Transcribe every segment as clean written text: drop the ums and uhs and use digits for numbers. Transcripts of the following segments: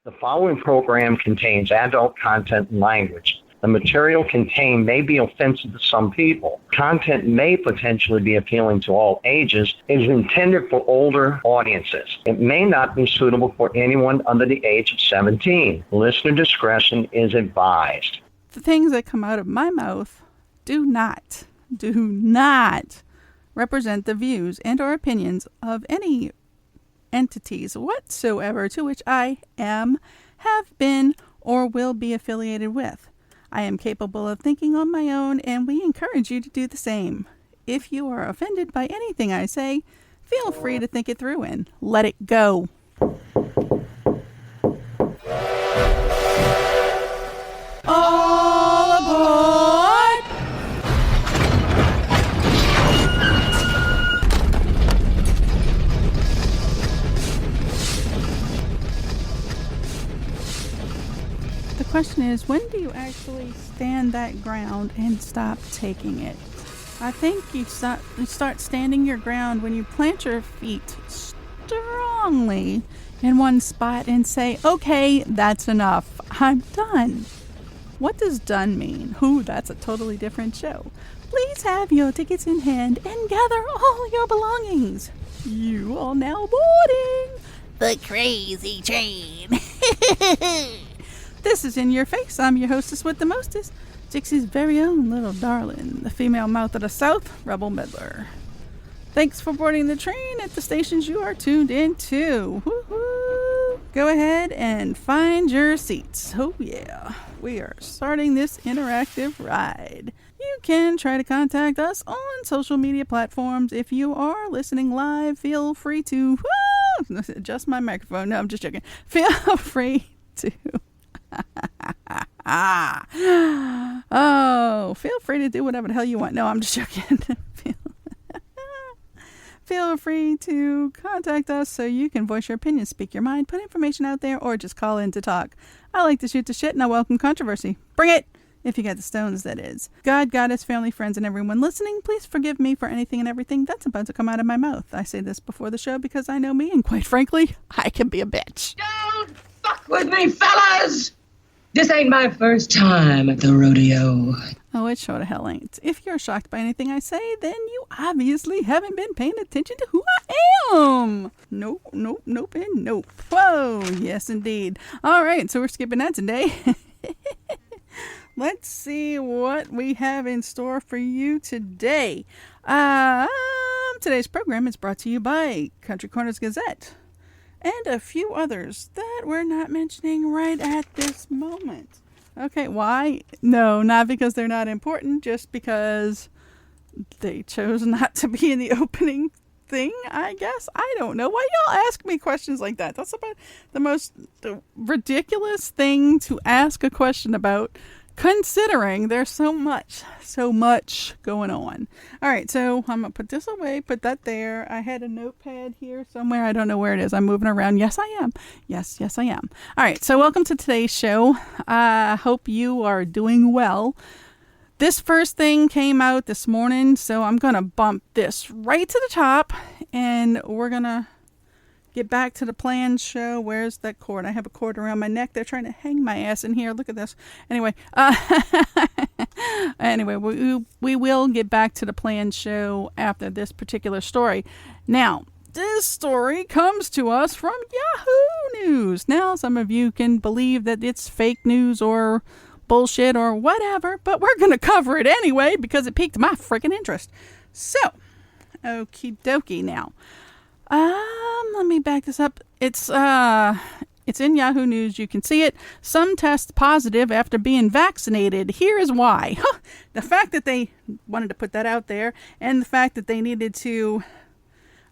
The following program contains adult content and language. The material contained may be offensive to some people. Content may potentially be appealing to all ages. It is intended for older audiences. It may not be suitable for anyone under the age of 17. Listener discretion is advised. The things that come out of my mouth do not represent the views and or opinions of any entities whatsoever to which I am, have been, or will be affiliated with. I am capable of thinking on my own, and we encourage you to do the same. If you are offended by anything I say, feel free to think it through and let it go. All aboard! The question is, when do you actually stand that ground and stop taking it? I think you start standing your ground when you plant your feet strongly in one spot and say, okay, that's enough. I'm done. What does done mean? Ooh, that's a totally different show. Please have your tickets in hand and gather all your belongings. You are now boarding the crazy train. This is In Your Face. I'm your hostess with the mostest, Dixie's very own little darling, the female mouth of the South, Rebel Midler. Thanks for boarding the train at the stations you are tuned into. Woo-hoo. Go ahead and find your seats. Oh yeah, we are starting this interactive ride. You can try to contact us on social media platforms. If you are listening live, feel free to adjust my microphone. No, I'm just joking. Feel free to feel free to do whatever the hell you want. No, I'm just joking. Feel free to contact us so you can voice your opinion, speak your mind, put information out there, or just call in to talk. I like to shoot the shit and I welcome controversy. Bring it! If you got the stones, that is. God, goddess, family, friends, and everyone listening, please forgive me for anything and everything that's about to come out of my mouth. I say this before the show because I know me, and quite frankly, I can be a bitch. Don't fuck with me, fellas! This ain't my first time at the rodeo. Oh, it sure the hell ain't. If you're shocked by anything I say, then you obviously haven't been paying attention to who I am. Nope, and nope. Whoa, yes indeed. All right, so we're skipping that today. Let's see what we have in store for you today. Today's program is brought to you by Country Corners Gazette and a few others that we're not mentioning right at this moment. Okay, why? No, not because they're not important, just because they chose not to be in the opening thing, I guess. I don't know. Why y'all ask me questions like that? That's about the ridiculous thing to ask a question about, considering there's so much going on. All right, so I'm going to put this away, put that there. I had a notepad here somewhere. I don't know where it is. I'm moving around. Yes, I am. Yes, I am. All right, so welcome to today's show. I hope you are doing well. This first thing came out this morning, so I'm going to bump this right to the top, and we're going to get back to the planned show. Where's that cord? I have a cord around my neck. They're trying to hang my ass in here. Look at this. Anyway, we will get back to the planned show after this particular story. Now, this story comes to us from Yahoo News. Now, some of you can believe that it's fake news or bullshit or whatever, but we're going to cover it anyway because it piqued my freaking interest. So, okie dokie now. Let me back this up. It's in Yahoo News. You can see it. Some test positive after being vaccinated. Here is why. The fact that they wanted to put that out there, and the fact that they needed to,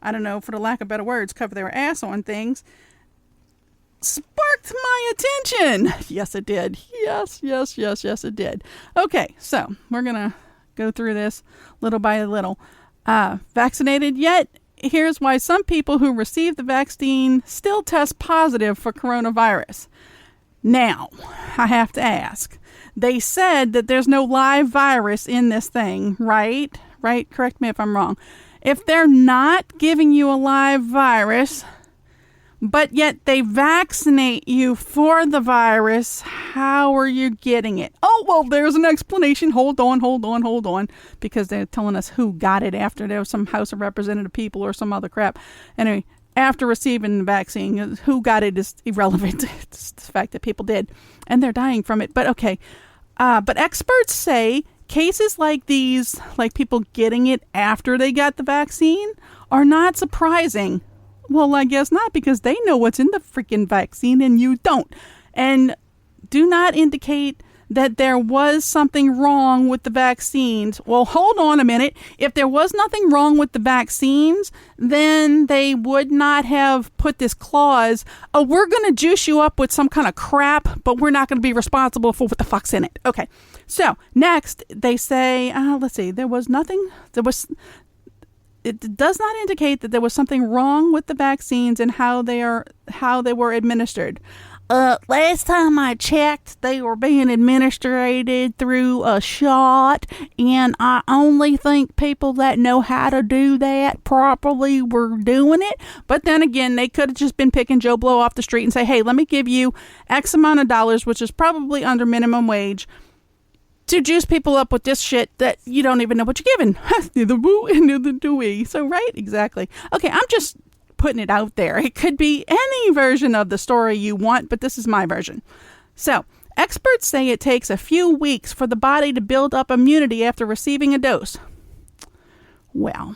I don't know, for the lack of better words, cover their ass on things, sparked my attention. Yes, it did. Yes, it did. Okay, so we're going to go through this little by little. Vaccinated yet? Here's why some people who received the vaccine still test positive for coronavirus. Now, I have to ask. They said that there's no live virus in this thing, right? Right? Correct me if I'm wrong. If they're not giving you a live virus, but yet they vaccinate you for the virus. How are you getting it? Oh, well, there's an explanation. Hold on. Because they're telling us who got it after there was some House of Representative people or some other crap. Anyway, after receiving the vaccine, who got it is irrelevant. It's the fact that people did, and they're dying from it. But okay. But experts say cases like these, like people getting it after they got the vaccine, are not surprising. Well, I guess not, because they know what's in the freaking vaccine and you don't. And do not indicate that there was something wrong with the vaccines. Well, hold on a minute. If there was nothing wrong with the vaccines, then they would not have put this clause, oh, we're going to juice you up with some kind of crap, but we're not going to be responsible for what the fuck's in it. Okay. So next they say, let's see, it does not indicate that there was something wrong with the vaccines and how they were administered. Last time I checked, they were being administered through a shot, and I only think people that know how to do that properly were doing it. But then again, they could have just been picking Joe Blow off the street and say, hey, let me give you X amount of dollars, which is probably under minimum wage, to juice people up with this shit that you don't even know what you're giving. Neither woo and neither do we. So, right? Exactly. Okay, I'm just putting it out there. It could be any version of the story you want, but this is my version. So, experts say it takes a few weeks for the body to build up immunity after receiving a dose. Well,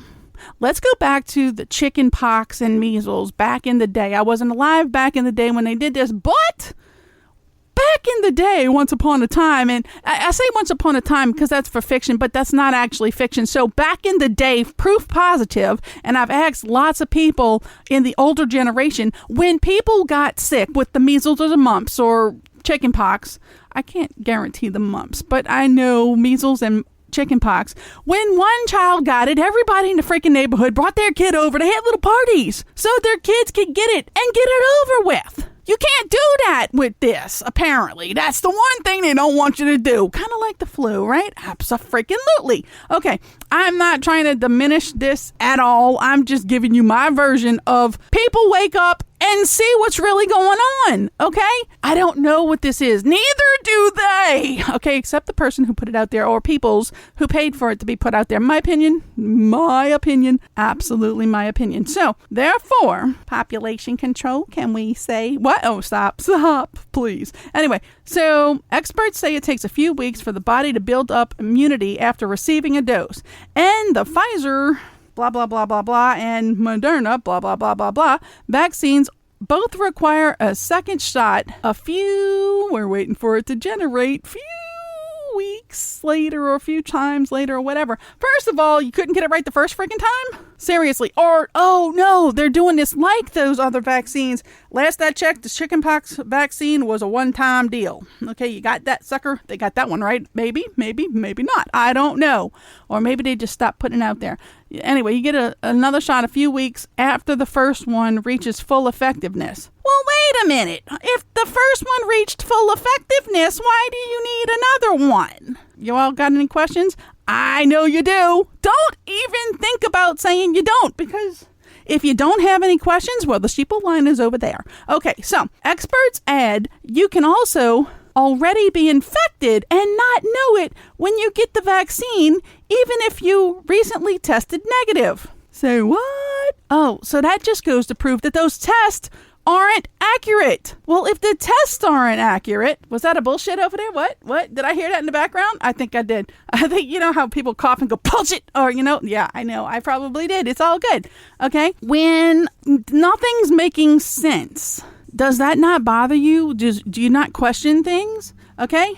let's go back to the chicken pox and measles back in the day. I wasn't alive back in the day when they did this, but back in the day, once upon a time, and I say once upon a time because that's for fiction, but that's not actually fiction. So back in the day, proof positive, and I've asked lots of people in the older generation, when people got sick with the measles or the mumps or chicken pox, I can't guarantee the mumps, but I know measles and chicken pox. When one child got it, everybody in the freaking neighborhood brought their kid over to have little parties so their kids could get it and get it over with. You can't do that with this, apparently. That's the one thing they don't want you to do. Kind of like the flu, right? Abso-freaking-lutely. Okay, I'm not trying to diminish this at all. I'm just giving you my version of people wake up and see what's really going on, okay? I don't know what this is. Neither do they, okay, except the person who put it out there or people's who paid for it to be put out there. My opinion, absolutely my opinion. So, therefore, population control, can we say what? Oh, stop, please. Anyway, so experts say it takes a few weeks for the body to build up immunity after receiving a dose. And the Pfizer blah, blah, blah, blah, blah, and Moderna, blah, blah, blah, blah, blah, vaccines both require a second shot we're waiting for it to generate, few weeks later or a few times later or whatever. First of all, you couldn't get it right the first freaking time? Seriously. Or, oh no, they're doing this like those other vaccines. Last I checked, the chickenpox vaccine was a one-time deal. Okay, you got that sucker? They got that one right. Maybe not. I don't know. Or maybe they just stopped putting it out there. Anyway, you get another shot a few weeks after the first one reaches full effectiveness. Well, wait a minute. If the first one reached full effectiveness, why do you need another one? You all got any questions? I know you do. Don't even think about saying you don't, because if you don't have any questions, well, the sheeple line is over there. Okay, so experts add you can also already be infected and not know it when you get the vaccine, even if you recently tested negative. Say what? Oh, so that just goes to prove that those tests aren't accurate. Well, if the tests aren't accurate, was that a bullshit over there? What? Did I hear that in the background? I think I did. I think, you know how people cough and go, bullshit, or, yeah, I know. I probably did. It's all good. Okay? When nothing's making sense, does that not bother you? Do you not question things? Okay?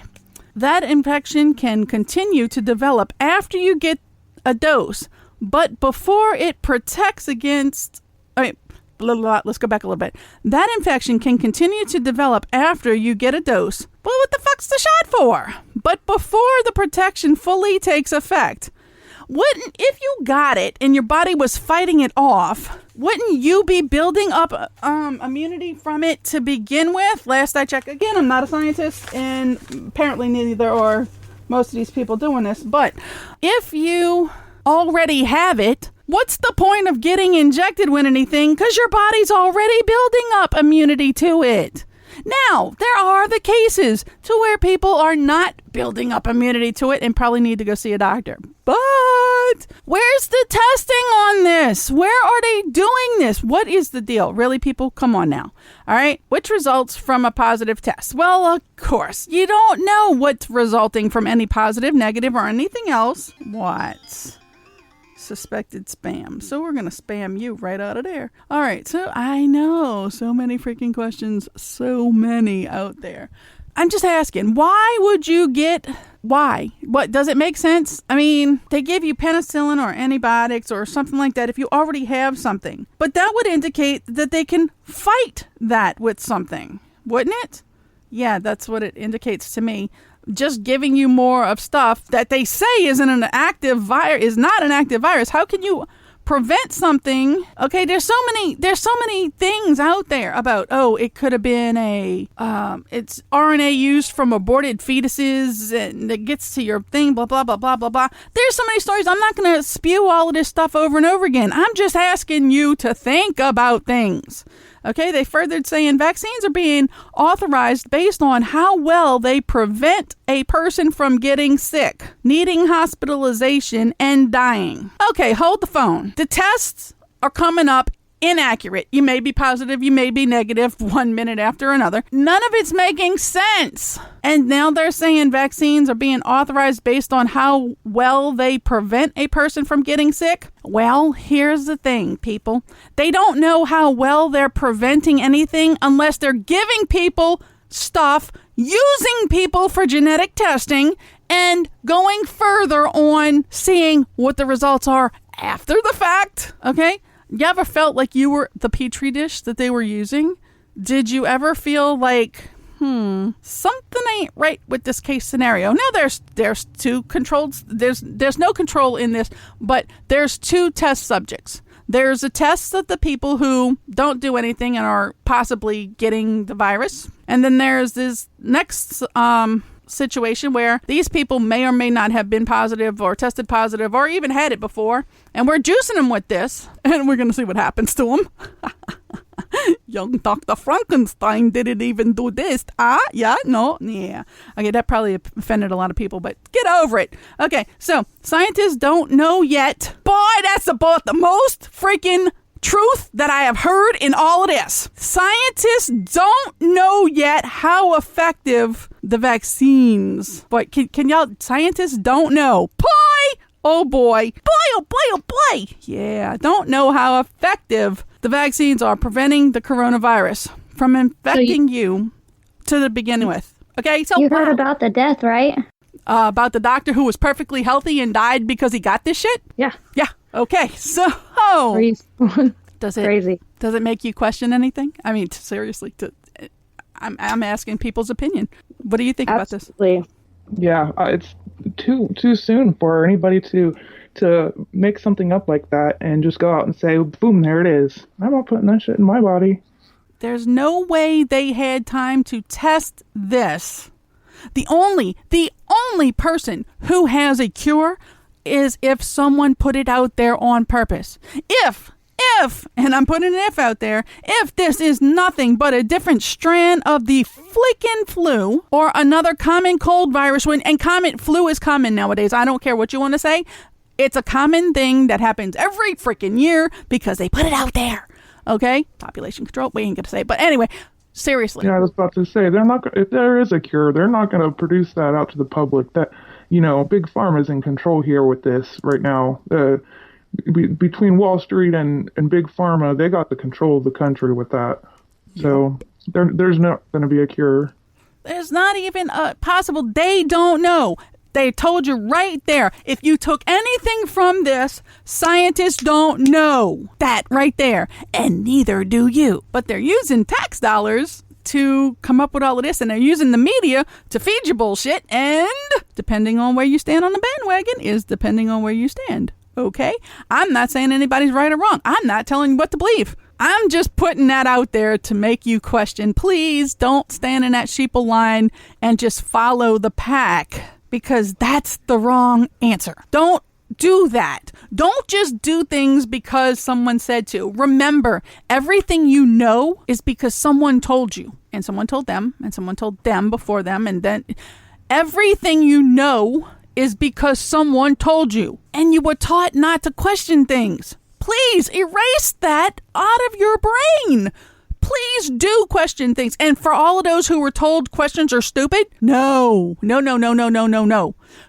That infection can continue to develop after you get a dose, but before it protects against... let's go back a little bit. That infection can continue to develop after you get a dose. Well, what the fuck's the shot for? But before the protection fully takes effect. Wouldn't, if you got it and your body was fighting it off, wouldn't you be building up immunity from it to begin with? Last I checked, again, I'm not a scientist, and apparently neither are most of these people doing this, but if you already have it, What's the point of getting injected with anything? Because your body's already building up immunity to it. Now, there are the cases to where people are not building up immunity to it and probably need to go see a doctor. But where's the testing on this? Where are they doing this? What is the deal? Really, people? Come on now. All right. Which results from a positive test? Well, of course, you don't know what's resulting from any positive, negative, or anything else. What? Suspected spam. So we're going to spam you right out of there. All right. So I know so many freaking questions, so many out there. I'm just asking, why would you get, why? What, does it make sense? I mean, they give you penicillin or antibiotics or something like that if you already have something. But that would indicate that they can fight that with something, wouldn't it? Yeah, that's what it indicates to me. Just giving you more of stuff that they say isn't an active virus, is not an active virus. How can you prevent something? Okay, there's so many things out there about, oh, it could have been it's RNA used from aborted fetuses and it gets to your thing, blah, blah, blah, blah, blah, blah. There's so many stories. I'm not going to spew all of this stuff over and over again. I'm just asking you to think about things. Okay, they furthered saying vaccines are being authorized based on how well they prevent a person from getting sick, needing hospitalization, and dying. Okay, hold the phone. The tests are coming up inaccurate. You may be positive, you may be negative 1 minute after another. None of it's making sense. And now they're saying vaccines are being authorized based on how well they prevent a person from getting sick. Well, here's the thing, people. They don't know how well they're preventing anything unless they're giving people stuff, using people for genetic testing, and going further on seeing what the results are after the fact. Okay? You ever felt like you were the petri dish that they were using? Did you ever feel like, something ain't right with this case scenario? Now there's two controlled, there's no control in this, but there's two test subjects. There's a test of the people who don't do anything and are possibly getting the virus. And then there's this next situation where these people may or may not have been positive or tested positive or even had it before, and we're juicing them with this, and we're going to see what happens to them. Young Dr. Frankenstein didn't even do this. Yeah, no, yeah. Okay, that probably offended a lot of people, but get over it. Okay, so scientists don't know yet. Boy, that's about the most freaking truth that I have heard in all of this. Scientists don't know yet how effective the vaccines. But can y'all, scientists don't know. Boy, oh boy. Boy, oh boy, oh boy. Yeah, don't know how effective the vaccines are preventing the coronavirus from infecting you to begin with. Okay, so you heard about the death, right? About the doctor who was perfectly healthy and died because he got this shit? Yeah. Yeah. Okay, so does it make you question anything? I mean, seriously, I'm asking people's opinion. What do you think about this? Absolutely. Yeah, it's too soon for anybody to make something up like that and just go out and say, boom, there it is. I'm not putting that shit in my body. There's no way they had time to test this. The only person who has a cure is if someone put it out there on purpose. If, and I'm putting an if out there, if this is nothing but a different strand of the flickin' flu or another common cold virus, flu is common nowadays. I don't care what you want to say. It's a common thing that happens every freaking year because they put it out there. Okay? Population control. We ain't going to say it. But anyway, seriously. Yeah, I was about to say, they're not. If there is a cure, they're not going to produce that out to the public. That, Big Pharma is in control here with this right now. Between Wall Street and Big Pharma, they got the control of the country with that. So there's not going to be a cure. There's not even a possible. They don't know. They told you right there. If you took anything from this, scientists don't know that right there. And neither do you. But they're using tax dollars to come up with all of this. And they're using the media to feed you bullshit. And depending on where you stand on the bandwagon is depending on where you stand. Okay? I'm not saying anybody's right or wrong. I'm not telling you what to believe. I'm just putting that out there to make you question. Please don't stand in that sheeple line and just follow the pack. Because that's the wrong answer. Don't do that. Don't just do things because someone said to. Remember, everything you know is because someone told you, and someone told them, and someone told them before them, and then everything you know is because someone told you, and you were taught not to question things. Please erase that out of your brain. Please do question things. And for all of those who were told questions are stupid, no.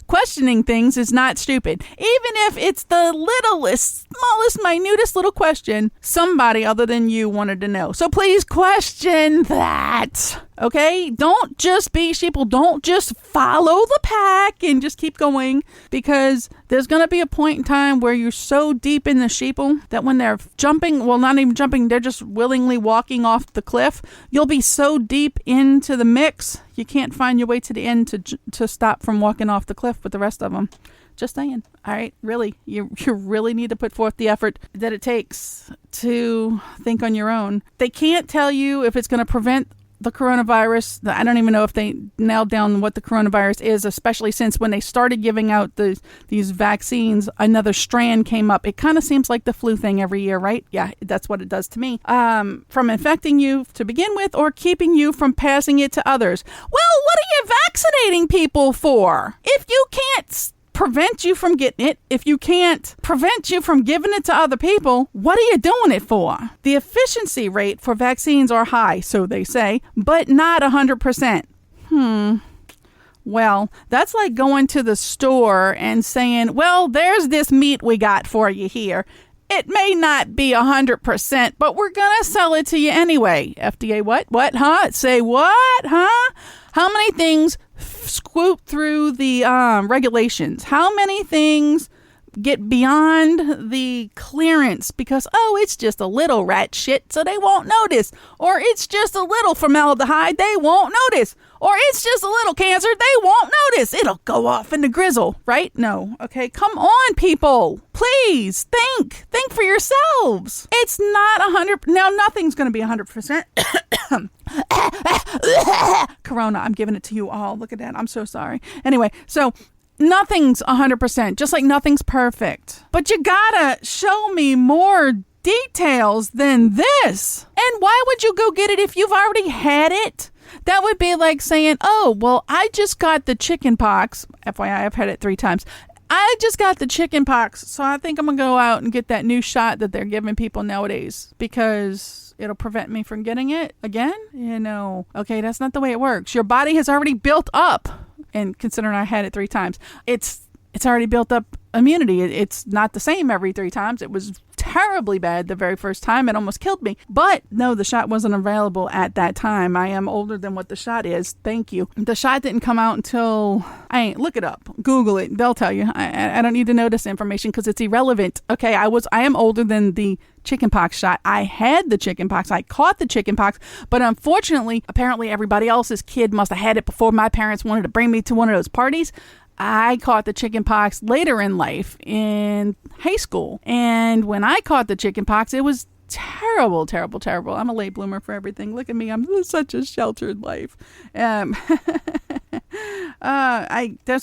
Questioning things is not stupid. Even if it's the littlest, smallest, minutest little question somebody other than you wanted to know. So please question that. Okay? Don't just be sheeple. Don't just follow the pack and just keep going, because there's going to be a point in time where you're so deep in the sheeple that when they're jumping, well, not even jumping, they're just willingly walking off the cliff. You'll be so deep into the mix, you can't find your way to the end to stop from walking off the cliff with the rest of them. Just saying. All right, really, you really need to put forth the effort that it takes to think on your own. They can't tell you if it's going to prevent the coronavirus. I don't even know if they nailed down what the coronavirus is, especially since when they started giving out these vaccines, another strand came up. It kind of seems like the flu thing every year, right? Yeah, that's what it does to me. From infecting you to begin with or keeping you from passing it to others. Well, what are you vaccinating people for? If you can't prevent you from getting it, if you can't prevent you from giving it to other people, what are you doing it for? The efficiency rate for vaccines are high, so they say, but not 100%. Well, that's like going to the store and saying, well, there's this meat we got for you here. It may not be 100%, but we're going to sell it to you anyway. FDA, what? What, huh? Say what, huh? How many things scoop through the regulations? How many things get beyond the clearance because, oh, it's just a little rat shit, so they won't notice. Or it's just a little formaldehyde, they won't notice. Or it's just a little cancer, they won't notice. It'll go off in the grizzle, right? No. Okay, come on, people. Please, think. Think for yourselves. It's not 100. Now, nothing's going to be 100%. Corona, I'm giving it to you all. Look at that. I'm so sorry. Anyway, so nothing's 100%, just like nothing's perfect. But you gotta show me more details than this. And why would you go get it if you've already had it? That would be like saying, oh, well, I just got the chicken pox. FYI, I've had it 3 times. I just got the chicken pox, so I think I'm going to go out and get that new shot that they're giving people nowadays because it'll prevent me from getting it again? You know, okay, that's not the way it works. Your body has already built up, and considering I had it 3 times, it's already built up immunity. It's not the same every 3 times. It was terribly bad the very first time. It almost killed me. But no, the shot wasn't available at that time. I am older than what the shot is. Thank you. The shot didn't come out until, look it up. Google it. They'll tell you. I don't need to know this information because it's irrelevant. Okay, I am older than the chickenpox shot. I had the chickenpox. I caught the chickenpox, but unfortunately, apparently everybody else's kid must have had it before my parents wanted to bring me to one of those parties. I caught the chickenpox later in life in high school. And when I caught the chickenpox, it was terrible, terrible, terrible. I'm a late bloomer for everything. Look at me. I'm such a sheltered life. There's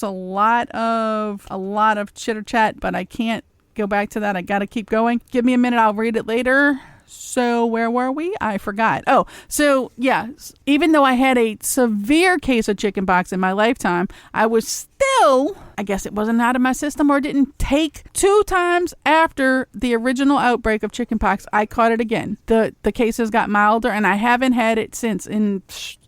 a lot of chitter chat, but I can't go back to that. I got to keep going. Give me a minute. I'll read it later. So where were we? I forgot. Oh, so yeah, even though I had a severe case of chickenpox in my lifetime, I was still, I guess it wasn't out of my system or didn't take 2 times after the original outbreak of chickenpox, I caught it again. The cases got milder and I haven't had it since in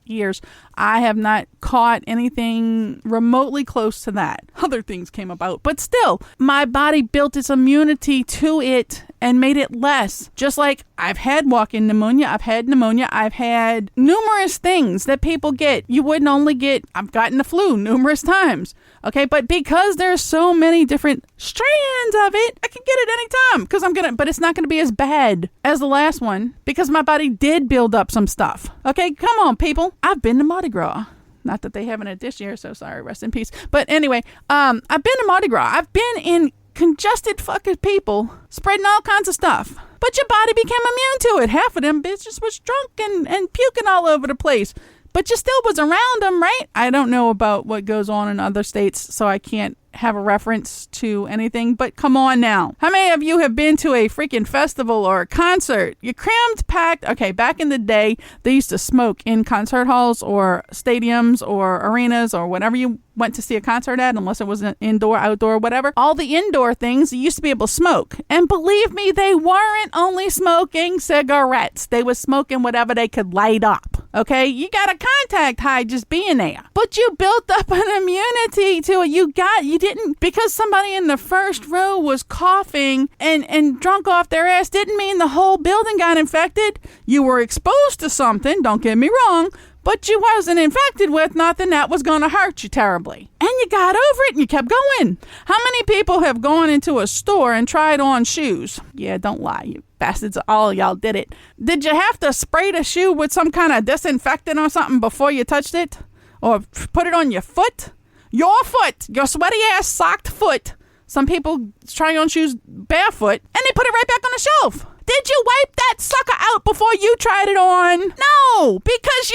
years. I have not caught anything remotely close to that. Other things came about, but still, my body built its immunity to it and made it less. Just like I've had walk-in pneumonia, I've had numerous things that people get. You wouldn't only get, I've gotten the flu numerous times. Okay, but because there's so many different strands of it, I can get it anytime but it's not gonna be as bad as the last one because my body did build up some stuff. Okay, come on, people. I've been to Mardi Gras. Not that they haven't it this year, so sorry, rest in peace. But anyway, I've been to Mardi Gras. I've been in congested fucking people spreading all kinds of stuff. But your body became immune to it. Half of them bitches was drunk and puking all over the place. but you still was around them, right? I don't know about what goes on in other states, so I can't have a reference to anything, but come on now. How many of you have been to a freaking festival or a concert? You crammed, packed. Okay, back in the day, they used to smoke in concert halls or stadiums or arenas or whatever you went to see a concert at, unless it was an indoor, outdoor, whatever. All the indoor things, you used to be able to smoke. And believe me, they weren't only smoking cigarettes. They were smoking whatever they could light up. Okay, you got a contact high just being there. But you built up an immunity to it. You didn't, because somebody in the first row was coughing and drunk off their ass didn't mean the whole building got infected. You were exposed to something, don't get me wrong, but you wasn't infected with nothing that was going to hurt you terribly. And you got over it and you kept going. How many people have gone into a store and tried on shoes? Yeah, don't lie, you bastards. All of y'all did it. Did you have to spray the shoe with some kind of disinfectant or something before you touched it? Or put it on your foot? Your foot, your sweaty ass socked foot. Some people try on shoes barefoot and they put it right back on the shelf. Did you wipe that sucker out before you tried it on? No, because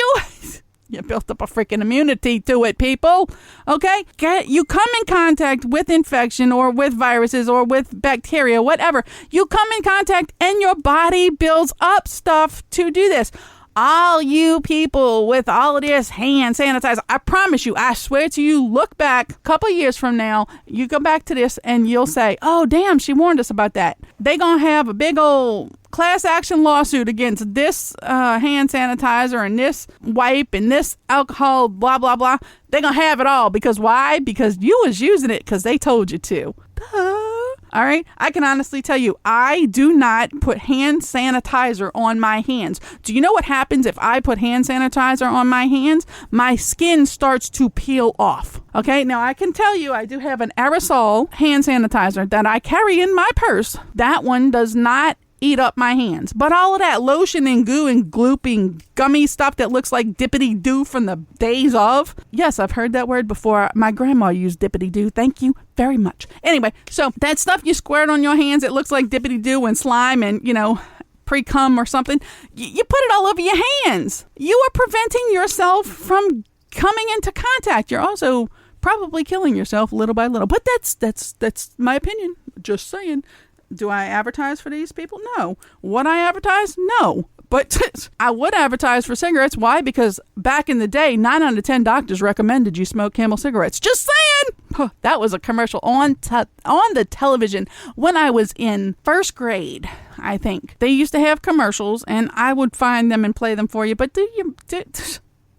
you built up a freaking immunity to it, people. Okay? You come in contact with infection or with viruses or with bacteria, whatever. You come in contact and your body builds up stuff to do this. All you people with all of this hand sanitizer, I promise you, I swear to you, look back a couple years from now, you go back to this and you'll say, oh, damn, she warned us about that. They gonna have a big old class action lawsuit against this hand sanitizer and this wipe and this alcohol, blah, blah, blah. They gonna have it all. Because why? Because you was using it because they told you to. Duh. All right. I can honestly tell you, I do not put hand sanitizer on my hands. Do you know what happens if I put hand sanitizer on my hands? My skin starts to peel off. Okay. Now I can tell you, I do have an aerosol hand sanitizer that I carry in my purse. That one does not eat up my hands. But all of that lotion and goo and glooping gummy stuff that looks like dippity doo from the days of. Yes, I've heard that word before. My grandma used dippity doo. Thank you very much. Anyway, so that stuff you squirt on your hands, it looks like dippity doo and slime and, pre-cum or something. You put it all over your hands. You are preventing yourself from coming into contact. You're also probably killing yourself little by little. But that's my opinion. Just saying. Do I advertise for these people? No. Would I advertise? No. But I would advertise for cigarettes. Why? Because back in the day, 9 out of 10 doctors recommended you smoke Camel cigarettes. Just saying! That was a commercial on the television when I was in first grade, I think. They used to have commercials, and I would find them and play them for you. But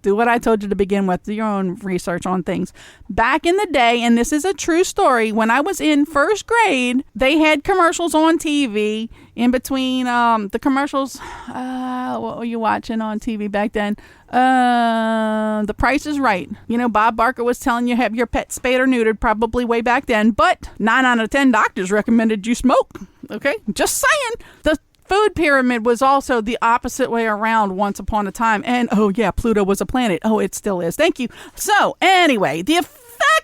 do what I told you to begin with. Do your own research on things. Back in the day, and this is a true story, when I was in first grade, they had commercials on TV. In between the commercials, what were you watching on TV back then? The Price is Right. Bob Barker was telling you have your pet spayed or neutered probably way back then, but 9 out of 10 doctors recommended you smoke. Okay? Just saying. The food pyramid was also the opposite way around once upon a time. And, oh yeah, Pluto was a planet. Oh, it still is. Thank you. So, anyway, the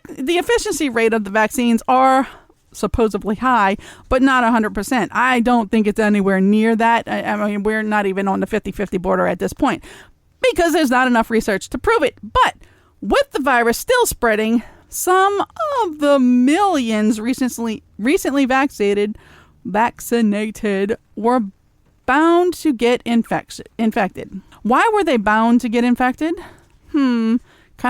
efficiency rate of the vaccines are supposedly high, but not 100%. I don't think it's anywhere near that. I mean, we're not even on the 50-50 border at this point because there's not enough research to prove it. But with the virus still spreading, some of the millions recently vaccinated were bound to get infected. Why were they bound to get infected? Kind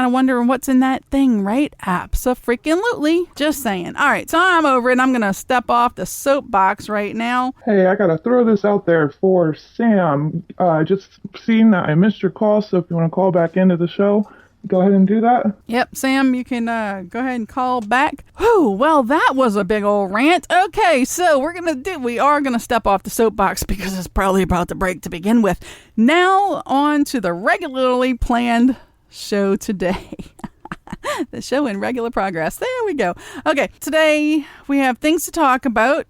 of wondering what's in that thing, right? Abso-freaking-lutely. Just saying. All right, so I'm over it. I'm going to step off the soapbox right now. Hey, I got to throw this out there for Sam. Just seeing that I missed your call, so if you want to call back into the show, go ahead and do that. Yep, Sam, you can go ahead and call back. Whew, well, that was a big old rant. Okay, so we are going to step off the soapbox because it's probably about to break to begin with. Now on to the regularly planned show today. The show in regular progress. There we go. Okay, today we have things to talk about.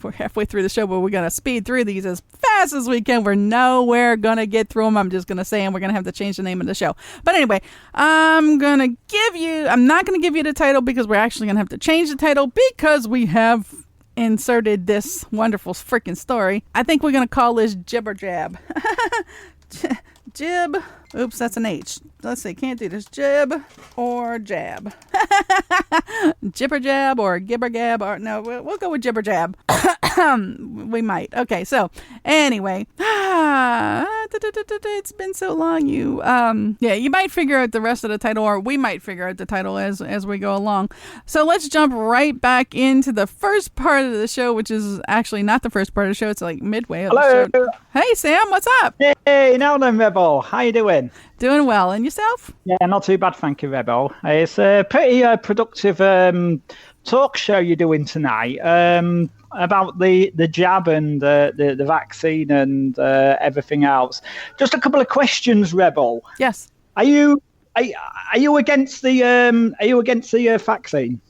We're halfway through the show, but we're going to speed through these as fast as we can. We're nowhere going to get through them. I'm just going to say, and we're going to have to change the name of the show. But anyway, I'm not going to give you the title because we're actually going to have to change the title because we have inserted this wonderful freaking story. I think we're going to call this Jib or Jab. Jib Oops, that's an H. Let's see, can't do this. Jib or jab? Jibber jab or gibber gab? Or no, we'll go with jibber jab. We might. Okay, so anyway, it's been so long. You might figure out the rest of the title, or we might figure out the title as we go along. So let's jump right back into the first part of the show, which is actually not the first part of the show. It's like midway of the show. Hey, Sam, what's up? Hey, now then, Rebel. How you doing? Doing well. And yourself? Yeah, not too bad, thank you, Rebel. It's a pretty productive talk show you're doing tonight about the jab and the vaccine and everything else. Just a couple of questions, Rebel. Yes. Are you against the vaccine?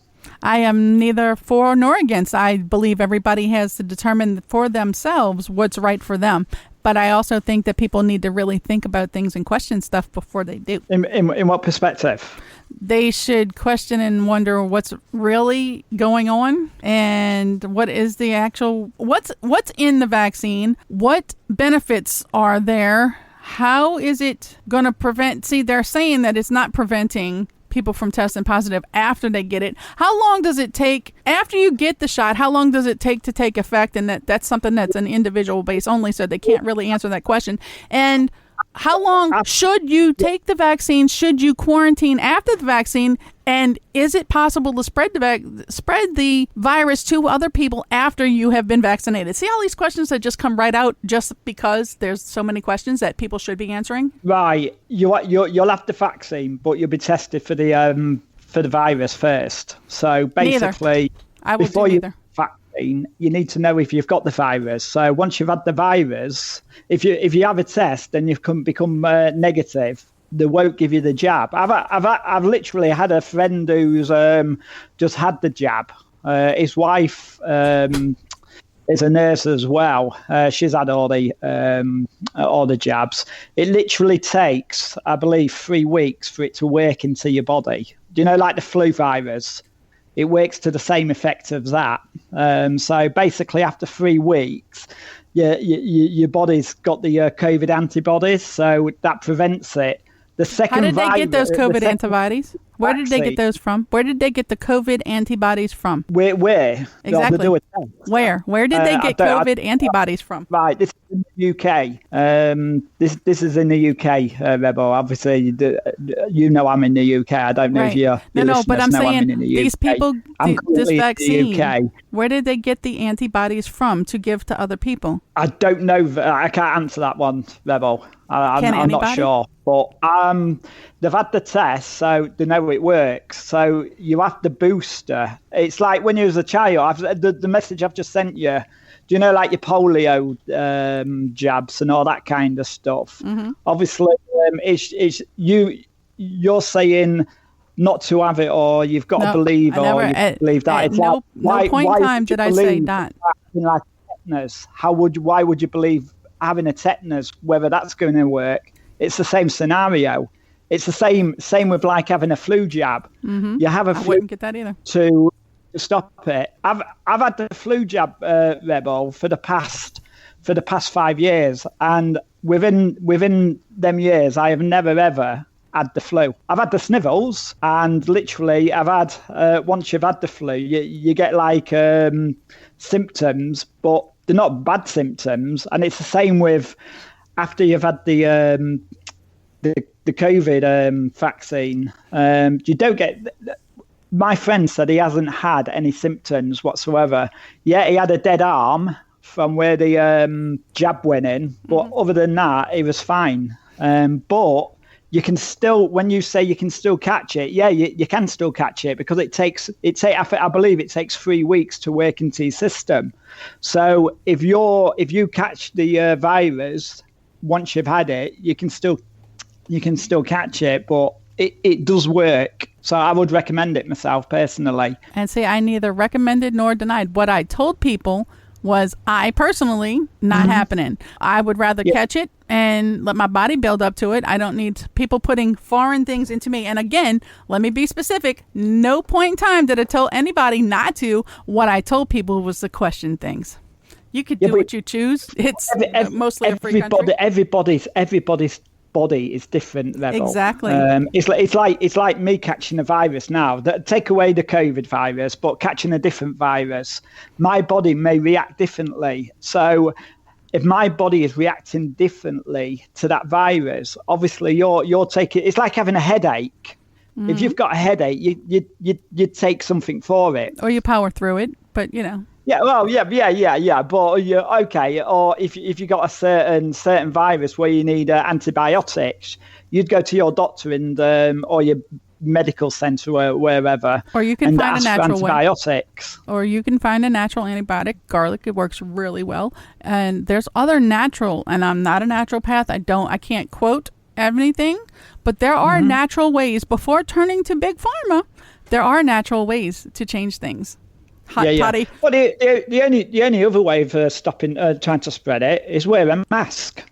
I am neither for nor against. I believe everybody has to determine for themselves what's right for them. But I also think that people need to really think about things and question stuff before they do. In what perspective? They should question and wonder what's really going on and what is the actual, what's in the vaccine, what benefits are there, how is it going to prevent, see, they're saying that it's not preventing people from testing positive after they get it. How long does it take after you get the shot? How long does it take to take effect? And that's something that's an individual base only, so they can't really answer that question. And how long should you take the vaccine? Should you quarantine after the vaccine? And is it possible to spread the virus to other people after you have been vaccinated? See all these questions that just come right out just because there's so many questions that people should be answering? Right. You'll have the vaccine, but you'll be tested for the virus first. So basically, before you vaccine, you need to know if you've got the virus. So once you've had the virus, if you have a test and you've become negative, they won't give you the jab. I've literally had a friend who's just had the jab. His wife is a nurse as well. She's had all the jabs. It literally takes, I believe, 3 weeks for it to work into your body. Do you know, like the flu virus? It works to the same effect as that. So basically, after 3 weeks, your body's got the COVID antibodies, so that prevents it. The second How did they get those COVID antibodies? Where did they get those from? Where did they get the COVID antibodies from? Where? Exactly. Where did they get COVID antibodies from? Right, this is in the UK. This is in the UK, Rebel. Obviously, you know I'm in the UK. I don't know if you're No, but I'm saying these people, this vaccine, the UK. Where did they get the antibodies from to give to other people? I don't know. I can't answer that one, Rebel. I'm not sure. But they've had the test, so they know it works. So you have the booster. It's like when you was a child. The message I've just sent you. Do you know, like your polio jabs and all that kind of stuff? Mm-hmm. Obviously, it's you're saying not to have it, or you've got to believe, you believe that. At no point in time did I say that. Like tetanus, why would you believe having a tetanus, whether that's going to work? It's the same scenario. It's the same with like having a flu jab. Mm-hmm. You have a flu, I wouldn't get that either. To stop it. I've had the flu jab, Rebel, for the past 5 years, and within them years, I have never ever had the flu. I've had the snivels, and literally I've had once you've had the flu, you get like symptoms, but they're not bad symptoms. And it's the same with after you've had the COVID vaccine. You don't get. My friend said he hasn't had any symptoms whatsoever. Yeah, he had a dead arm from where the jab went in, but other than that, he was fine. But you can still, when you say you can still catch it, yeah, you can still catch it because I believe it takes 3 weeks to work into your system. So if you catch the virus once you've had it, you can still catch it, but it does work. So I would recommend it myself personally. And see, I neither recommended nor denied. What I told people was I personally not happening. I would rather catch it and let my body build up to it. I don't need people putting foreign things into me. And again, let me be specific. No point in time did I tell anybody not to. What I told people was to question things. You could do what you choose. It's mostly a free country. Everybody's body is different, Rebel. Exactly. It's like me catching a virus now. Take away the COVID virus, but catching a different virus, my body may react differently. So if my body is reacting differently to that virus, obviously you're taking. It's like having a headache. Mm-hmm. If you've got a headache, you take something for it, or you power through it. But Yeah, well, yeah. But okay. Or if you got a certain virus where you need antibiotics, you'd go to your doctor and or your medical centre or wherever. Or you can find a natural antibiotics. Or you can find a natural antibiotic. Garlic, it works really well. And there's other natural. And I'm not a naturopath. I can't quote anything, but there are natural ways before turning to big pharma. There are natural ways to change things. Toddy. Well, the only other way of stopping trying to spread it is wear a mask.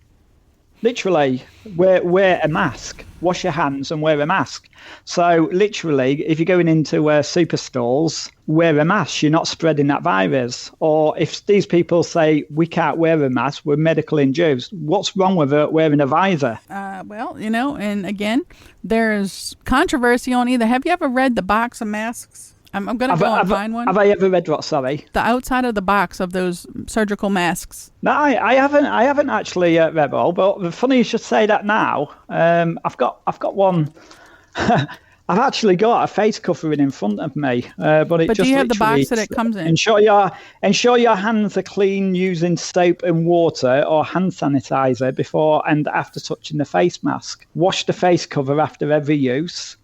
Literally, wear a mask. Wash your hands and wear a mask. So literally, if you're going into superstores, wear a mask. You're not spreading that virus. Or if these people say we can't wear a mask, we're medical induced. What's wrong with wearing a visor? Well, and again, there's controversy on either. Have you ever read the box of masks? I'm going to go and find one. Have I ever read what? Sorry, the outside of the box of those surgical masks. No, I haven't actually read all. But funny you should say that now. I've got one. I've actually got a face covering in front of me, but just do you have the box that it comes in? Ensure your hands are clean using soap and water or hand sanitizer before and after touching the face mask. Wash the face cover after every use.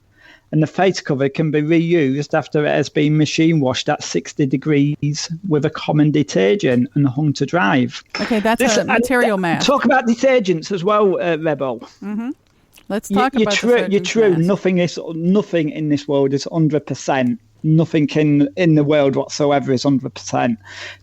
And the face cover can be reused after it has been machine washed at 60 degrees with a common detergent and hung to drive. Okay, that's a material mask. Talk about detergents as well, Rebel. Mm-hmm. Let's talk about You're true. Mask. Nothing in this world is 100%. Nothing in the world whatsoever is 100%.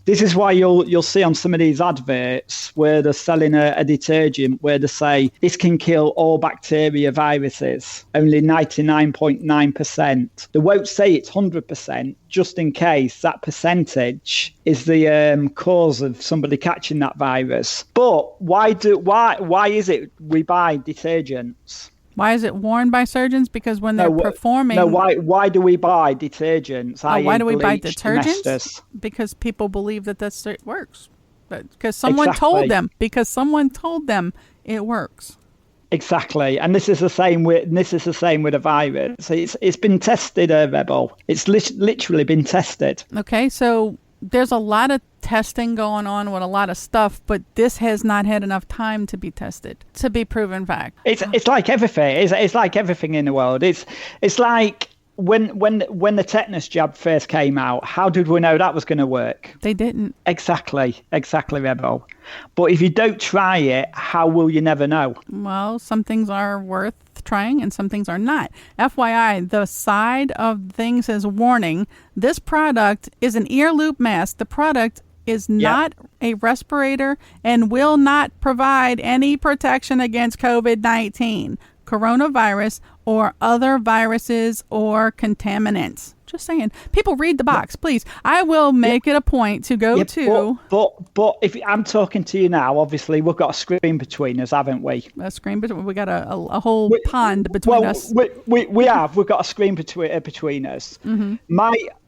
This is why you'll see on some of these adverts where they're selling a detergent where they say this can kill all bacteria, viruses, only 99.9%. They won't say it's 100% just in case that percentage is the cause of somebody catching that virus. But why is it we buy detergents? Why is it worn by surgeons? Because when they're performing... No, why do we buy detergents? Why do we buy detergents? Because people believe that works. Because someone told them. Because someone told them it works. Exactly, and this is the same with a virus. It's been tested, Rebel. It's literally been tested. Okay, so there's a lot of testing going on with a lot of stuff, but this has not had enough time to be tested, to be proven fact. It's like everything. It's like everything in the world. It's like when the tetanus jab first came out, how did we know that was going to work? They didn't. Exactly, Rebel. But if you don't try it, how will you never know? Well, some things are worth trying and some things are not. FYI, the side of things is warning, this product is an ear loop mask. The product is not a respirator and will not provide any protection against COVID-19, coronavirus, or other viruses or contaminants. Just saying. People read the box, please. I will make it a point to go to... But if I'm talking to you now, obviously, we've got a screen between us, haven't we? A screen between... We got a whole pond between us. We have. We've got a screen between us. Mm-hmm.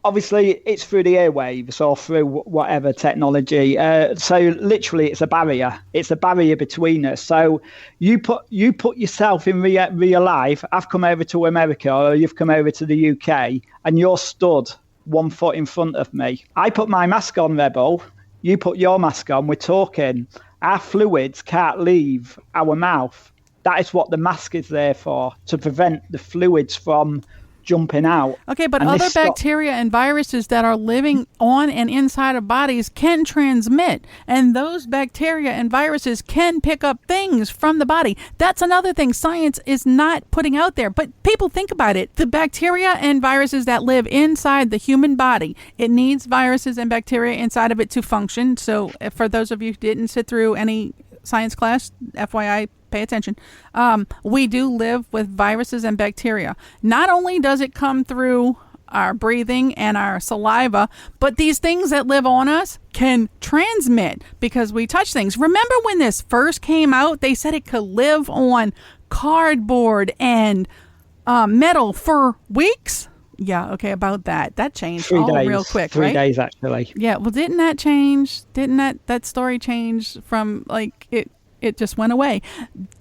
Obviously, it's through the airwaves or through whatever technology. So literally, it's a barrier. It's a barrier between us. So you put yourself in real life. I've come over to America, or you've come over to the UK, and you're stood 1 foot in front of me. I put my mask on, Rebel. You put your mask on. We're talking. Our fluids can't leave our mouth. That is what the mask is there for, to prevent the fluids from jumping out. Okay, but other bacteria and viruses that are living on and inside of bodies can transmit, and those bacteria and viruses can pick up things from the body. That's another thing science is not putting out there, but people think about it. The bacteria and viruses that live inside the human body, it needs viruses and bacteria inside of it to function. So for those of you who didn't sit through any science class, FYI, pay attention. We do live with viruses and bacteria. Not only does it come through our breathing and our saliva, but these things that live on us can transmit because we touch things. Remember when this first came out, they said it could live on cardboard and metal for weeks? Yeah, okay, about that. That changed 3 days. Real quick, 3 right? 3 days, actually. Yeah, well, didn't that change? Didn't that story change from, like, it just went away?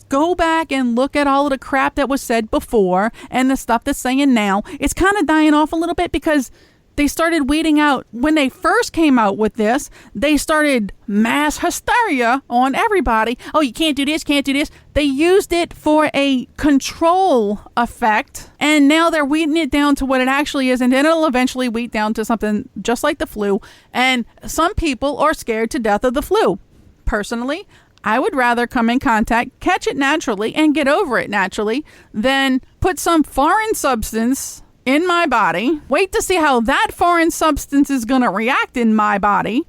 Go back and look at all of the crap that was said before and the stuff that's saying now. It's kind of dying off a little bit because they started weeding out. When they first came out with this, they started mass hysteria on everybody. Oh, you can't do this, can't do this. They used it for a control effect, and now they're weeding it down to what it actually is, and then it'll eventually weed down to something just like the flu. And some people are scared to death of the flu. Personally, I would rather come in contact, catch it naturally, and get over it naturally than put some foreign substance in my body, wait to see how that foreign substance is going to react in my body,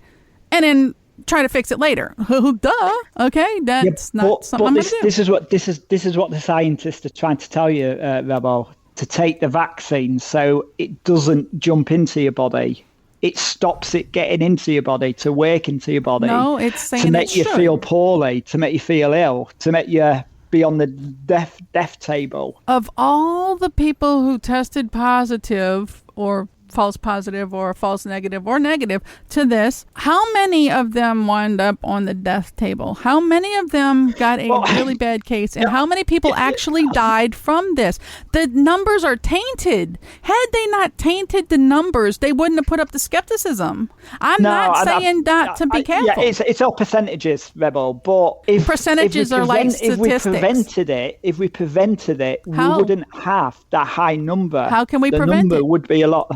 and then try to fix it later. Duh. Okay, that's not something I'm going to do. This is what the scientists are trying to tell you, Rebel, to take the vaccine so it doesn't jump into your body. It stops it getting into your body, to work into your body. No, it's saying to make you feel poorly, to make you feel ill, to make you be on the death table. Of all the people who tested positive or false positive or false negative or negative to this, how many of them wound up on the death table? How many of them got a really bad case? And how many people actually died from this? The numbers are tainted. Had they not tainted the numbers, they wouldn't have put up the skepticism. I'm not saying not to be careful. Yeah, it's all percentages, Rebel, but if percentages are like statistics. If we prevented it, we wouldn't have that high number. How can we prevent it? The number would be a lot.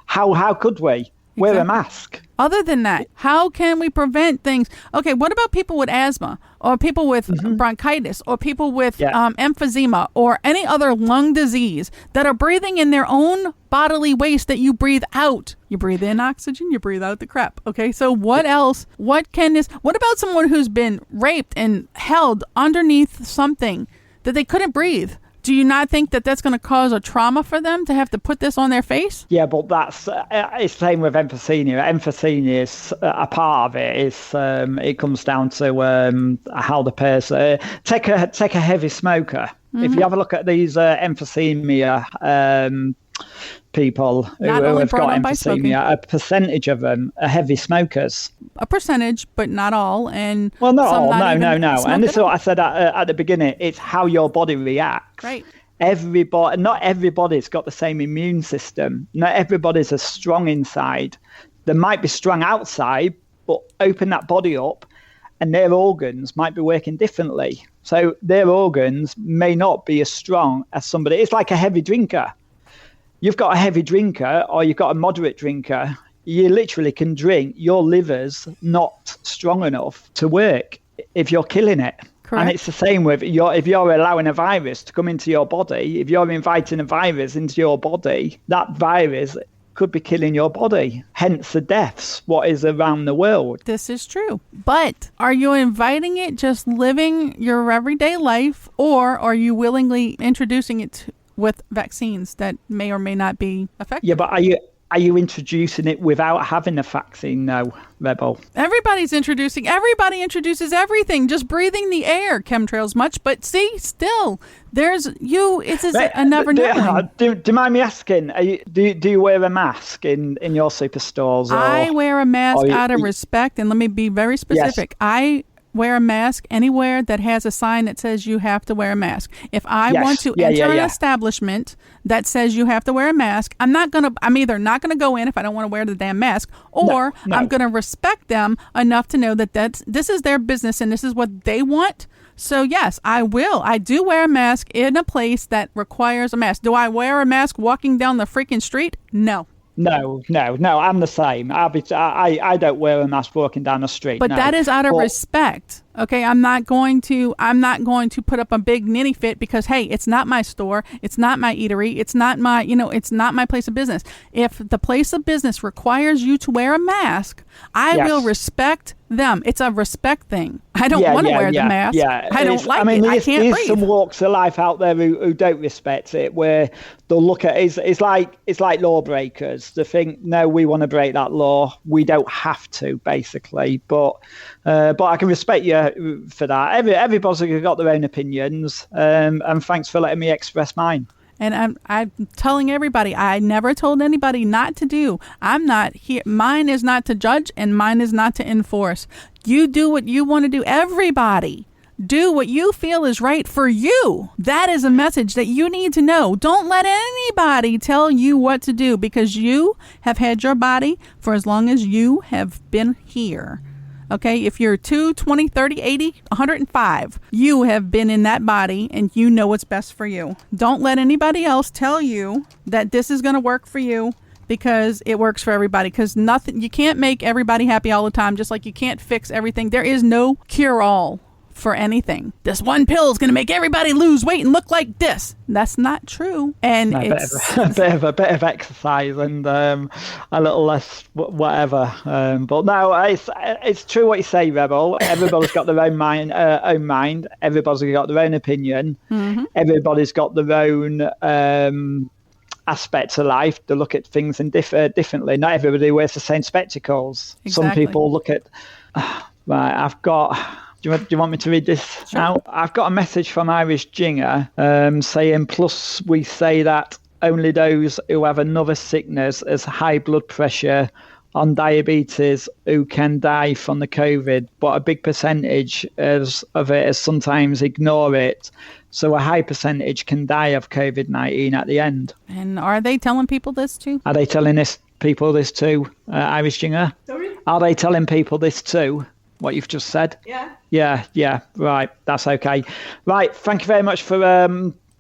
How could we? Wear a mask. Other than that, how can we prevent things? Okay, what about people with asthma or people with bronchitis or people with emphysema or any other lung disease that are breathing in their own bodily waste that you breathe out? You breathe in oxygen, you breathe out the crap. Okay, so what else? What about someone who's been raped and held underneath something that they couldn't breathe? Do you not think that that's going to cause a trauma for them to have to put this on their face? Yeah, but that's it's the same with emphysema. Emphysema is a part of it. It comes down to how the person take a heavy smoker. If you have a look at these emphysema people who have got emphysema, a percentage of them are heavy smokers. A percentage, but not all. And well, not all. No. And this is what I said at the beginning. It's how your body reacts. Right. Not everybody's got the same immune system. Not everybody's as strong inside. They might be strong outside, but open that body up, and their organs might be working differently. So their organs may not be as strong as somebody. It's like a heavy drinker. You've got a heavy drinker or you've got a moderate drinker, you literally can drink. Your liver's not strong enough to work if you're killing it. Correct. And it's the same with if you're allowing a virus to come into your body, if you're inviting a virus into your body, that virus could be killing your body. Hence the deaths, what is around the world. This is true. But are you inviting it just living your everyday life, or are you willingly introducing it with vaccines that may or may not be effective? Yeah, but are you introducing it without having a vaccine now, Rebel? Everybody introduces everything. Just breathing the air chemtrails much, but see, still, it's a never knowing. Do you mind me asking, do you wear a mask in your superstores? I wear a mask out of respect, and let me be very specific. Yes. I wear a mask anywhere that has a sign that says you have to wear a mask. If I want to enter an establishment that says you have to wear a mask, I'm either not going to go in if I don't want to wear the damn mask, or I'm going to respect them enough to know that this is their business and this is what they want. So yes, I will. I do wear a mask in a place that requires a mask. Do I wear a mask walking down the freaking street? No. No, I'm the same. I don't wear a mask walking down the street. But that is out of respect. Okay, I'm not going to put up a big ninny fit because, hey, it's not my store, it's not my eatery, it's not my, it's not my place of business. If the place of business requires you to wear a mask, I will respect them. It's a respect thing. I don't want to wear the mask. Yeah. I don't like it. I can't breathe. There's some walks of life out there who don't respect it, where they'll look at it. It's like lawbreakers. They think, no, we want to break that law. We don't have to, basically. But I can respect you for that. Everybody's got their own opinions, and thanks for letting me express mine. And I'm telling everybody, I never told anybody not to do. I'm not here. Mine is not to judge, and mine is not to enforce. You do what you want to do. Everybody, do what you feel is right for you. That is a message that you need to know. Don't let anybody tell you what to do, because you have had your body for as long as you have been here. Okay, if you're 2, 20, 30, 80, 105, you have been in that body and you know what's best for you. Don't let anybody else tell you that this is going to work for you, because it works for everybody. Because you can't make everybody happy all the time, just like you can't fix everything. There is no cure-all for anything. This one pill is going to make everybody lose weight and look like this. That's not true. And it's a bit of exercise and a little less whatever. But no, it's true what you say, Rebel. Everybody's got their own mind. Everybody's got their own opinion. Mm-hmm. Everybody's got their own aspects of life to look at things in differently. Not everybody wears the same spectacles. Exactly. Some people look at right. I've got. Do you want me to read this out? I've got a message from Irish Jinger saying, plus we say that only those who have another sickness as high blood pressure on diabetes who can die from the COVID, but a big percentage of it is sometimes ignore it. So a high percentage can die of COVID-19 at the end. And are they telling people this too? Are they telling people this too, Irish Jinger? Sorry? Are they telling people this too? What you've just said? Yeah. Right. That's okay. Right. Thank you very much for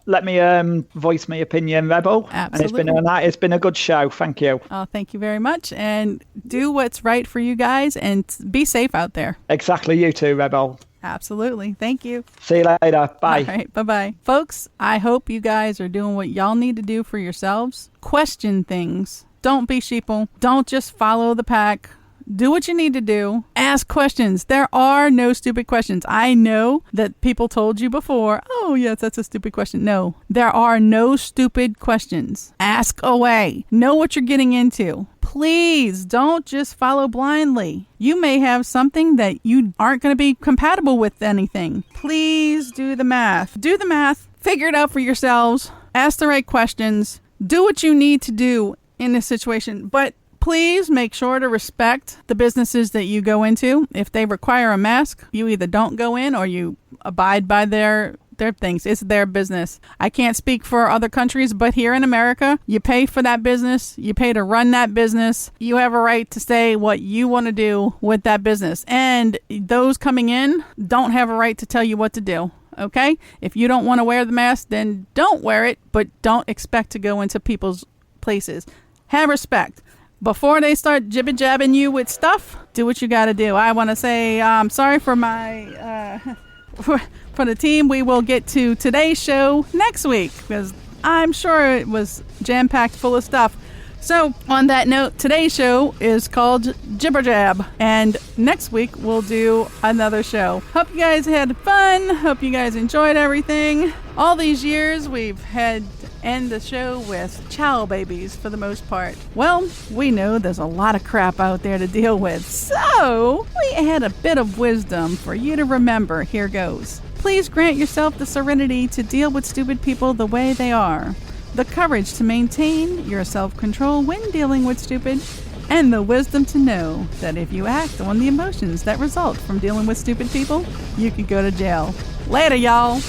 let me voice my opinion, Rebel. Absolutely. And it's been a good show. Thank you. Oh, thank you very much. And do what's right for you guys, and be safe out there. Exactly. You too, Rebel. Absolutely. Thank you. See you later. Bye. All right. Bye-bye. Folks, I hope you guys are doing what y'all need to do for yourselves. Question things. Don't be sheeple. Don't just follow the pack. Do what you need to do. Ask questions. There are no stupid questions. I know that people told you before, oh, yes, that's a stupid question. No, there are no stupid questions. Ask away. Know what you're getting into. Please don't just follow blindly. You may have something that you aren't going to be compatible with anything. Please do the math. Do the math. Figure it out for yourselves. Ask the right questions. Do what you need to do in this situation. But please make sure to respect the businesses that you go into. If they require a mask, you either don't go in or you abide by their things. It's their business. I can't speak for other countries, but here in America, you pay for that business. You pay to run that business. You have a right to say what you want to do with that business. And those coming in don't have a right to tell you what to do. Okay? If you don't want to wear the mask, then don't wear it, but don't expect to go into people's places. Have respect. Before they start jibber-jabbing you with stuff, do what you got to do. I want to say I'm sorry for my for the team. We will get to today's show next week, because I'm sure it was jam-packed full of stuff. So on that note, today's show is called Jibber Jab, and next week we'll do another show. Hope you guys had fun. Hope you guys enjoyed everything. All these years we've had to end the show with chow babies for the most part. Well, we know there's a lot of crap out there to deal with, so we had a bit of wisdom for you to remember. Here goes. Please grant yourself the serenity to deal with stupid people the way they are, the courage to maintain your self-control when dealing with stupid, and the wisdom to know that if you act on the emotions that result from dealing with stupid people, you could go to jail. Later, y'all.